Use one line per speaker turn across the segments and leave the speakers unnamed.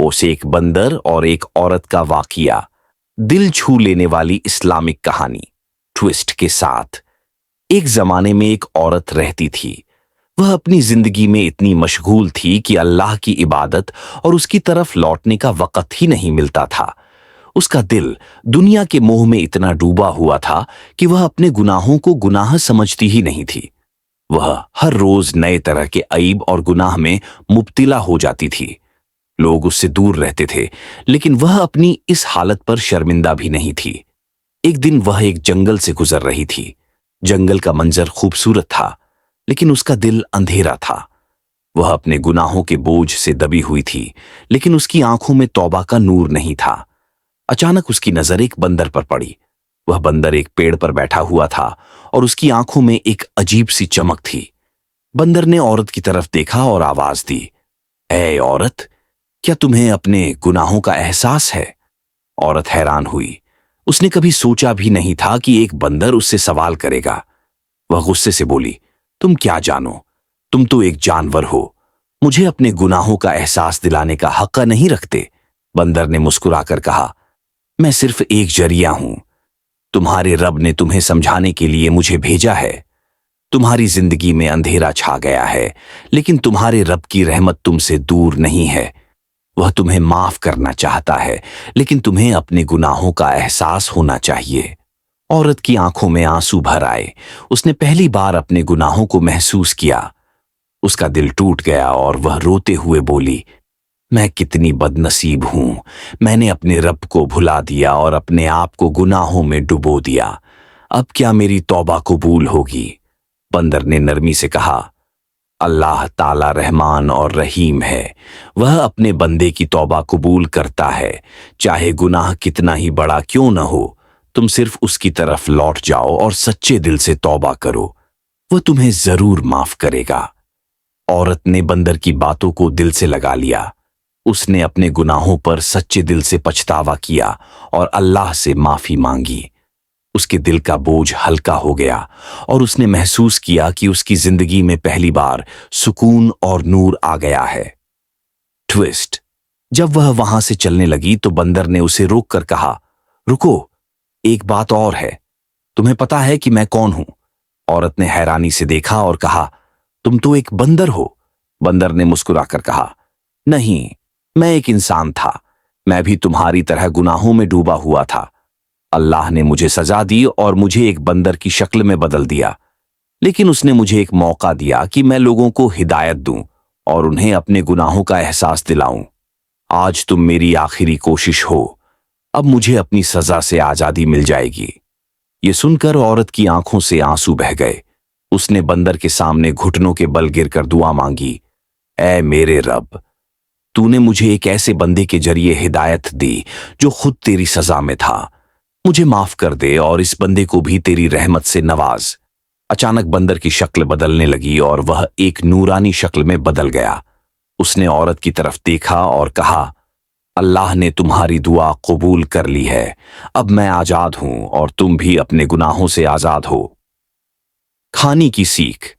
ओस एक बंदर और एक औरत का वाकया, दिल छू लेने वाली इस्लामिक कहानी ट्विस्ट के साथ। एक जमाने में एक औरत रहती थी। वह अपनी जिंदगी में इतनी मशगूल थी कि अल्लाह की इबादत और उसकी तरफ लौटने का वक़्त ही नहीं मिलता था। उसका दिल दुनिया के मोह में इतना डूबा हुआ था कि वह अपने गुनाहों को गुनाह समझती ही नहीं थी। वह हर रोज नए तरह के अईब और गुनाह में मुब्तिला हो जाती थी। लोग उससे दूर रहते थे, लेकिन वह अपनी इस हालत पर शर्मिंदा भी नहीं थी। एक दिन वह एक जंगल से गुजर रही थी। जंगल का मंजर खूबसूरत था, लेकिन उसका दिल अंधेरा था। वह अपने गुनाहों के बोझ से दबी हुई थी, लेकिन उसकी आंखों में तौबा का नूर नहीं था। अचानक उसकी नजर एक बंदर पर पड़ी। वह बंदर एक पेड़ पर बैठा हुआ था और उसकी आंखों में एक अजीब सी चमक थी। बंदर ने औरत की तरफ देखा और आवाज दी, ऐ औरत, क्या तुम्हें अपने गुनाहों का एहसास है? औरत हैरान हुई। उसने कभी सोचा भी नहीं था कि एक बंदर उससे सवाल करेगा। वह गुस्से से बोली, तुम क्या जानो? तुम तो एक जानवर हो। मुझे अपने गुनाहों का एहसास दिलाने का हक नहीं रखते। बंदर ने मुस्कुराकर कहा, मैं सिर्फ एक जरिया हूं। तुम्हारे रब ने तुम्हें समझाने के लिए मुझे भेजा है। तुम्हारी जिंदगी में अंधेरा छा गया है, लेकिन तुम्हारे रब की रहमत तुमसे दूर नहीं है। वह तुम्हें माफ करना चाहता है, लेकिन तुम्हें अपने गुनाहों का एहसास होना चाहिए। औरत की आंखों में आंसू भर आए। उसने पहली बार अपने गुनाहों को महसूस किया। उसका दिल टूट गया और वह रोते हुए बोली, मैं कितनी बदनसीब हूं। मैंने अपने रब को भुला दिया और अपने आप को गुनाहों में डुबो दिया। अब क्या मेरी तौबा कबूल होगी? बंदर ने नरमी से कहा, अल्लाह ताला रहमान और रहीम है। वह अपने बंदे की तौबा कबूल करता है, चाहे गुनाह कितना ही बड़ा क्यों न हो। तुम सिर्फ उसकी तरफ लौट जाओ और सच्चे दिल से तौबा करो, वह तुम्हें जरूर माफ करेगा। औरत ने बंदर की बातों को दिल से लगा लिया। उसने अपने गुनाहों पर सच्चे दिल से पछतावा किया और अल्लाह से माफी मांगी। उसके दिल का बोझ हल्का हो गया और उसने महसूस किया कि उसकी जिंदगी में पहली बार सुकून और नूर आ गया है। ट्विस्ट, जब वह वहां से चलने लगी तो बंदर ने उसे रोककर कहा, रुको, एक बात और है। तुम्हें पता है कि मैं कौन हूं? औरत ने हैरानी से देखा और कहा, तुम तो एक बंदर हो। बंदर ने मुस्कुराकर कहा, नहीं, मैं एक इंसान था। मैं भी तुम्हारी तरह गुनाहों में डूबा हुआ था। अल्लाह ने मुझे सजा दी और मुझे एक बंदर की शक्ल में बदल दिया, लेकिन उसने मुझे एक मौका दिया कि मैं लोगों को हिदायत दूं और उन्हें अपने गुनाहों का एहसास दिलाऊं। आज तुम मेरी आखिरी कोशिश हो। अब मुझे अपनी सजा से आजादी मिल जाएगी। ये सुनकर औरत की आंखों से आंसू बह गए। उसने बंदर के सामने घुटनों के बल गिरकर दुआ मांगी, ऐ मेरे रब, तूने मुझे एक ऐसे बंदे के जरिए हिदायत दी जो खुद तेरी सजा में था। मुझे माफ कर दे और इस बंदे को भी तेरी रहमत से नवाज। अचानक बंदर की शक्ल बदलने लगी और वह एक नूरानी शक्ल में बदल गया। उसने औरत की तरफ देखा और कहा, अल्लाह ने तुम्हारी दुआ कबूल कर ली है। अब मैं आजाद हूं और तुम भी अपने गुनाहों से आजाद हो। खाने की सीख।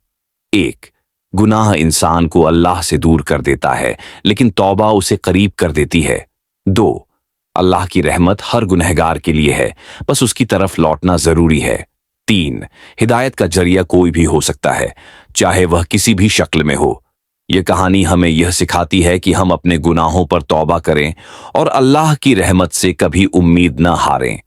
1. गुनाह इंसान को अल्लाह से दूर कर देता है, लेकिन तौबा उसे करीब कर देती है। 2. अल्लाह की रहमत हर गुनहगार के लिए है, बस उसकी तरफ लौटना जरूरी है। 3. हिदायत का जरिया कोई भी हो सकता है, चाहे वह किसी भी शक्ल में हो। यह कहानी हमें यह सिखाती है कि हम अपने गुनाहों पर तौबा करें और अल्लाह की रहमत से कभी उम्मीद न हारें।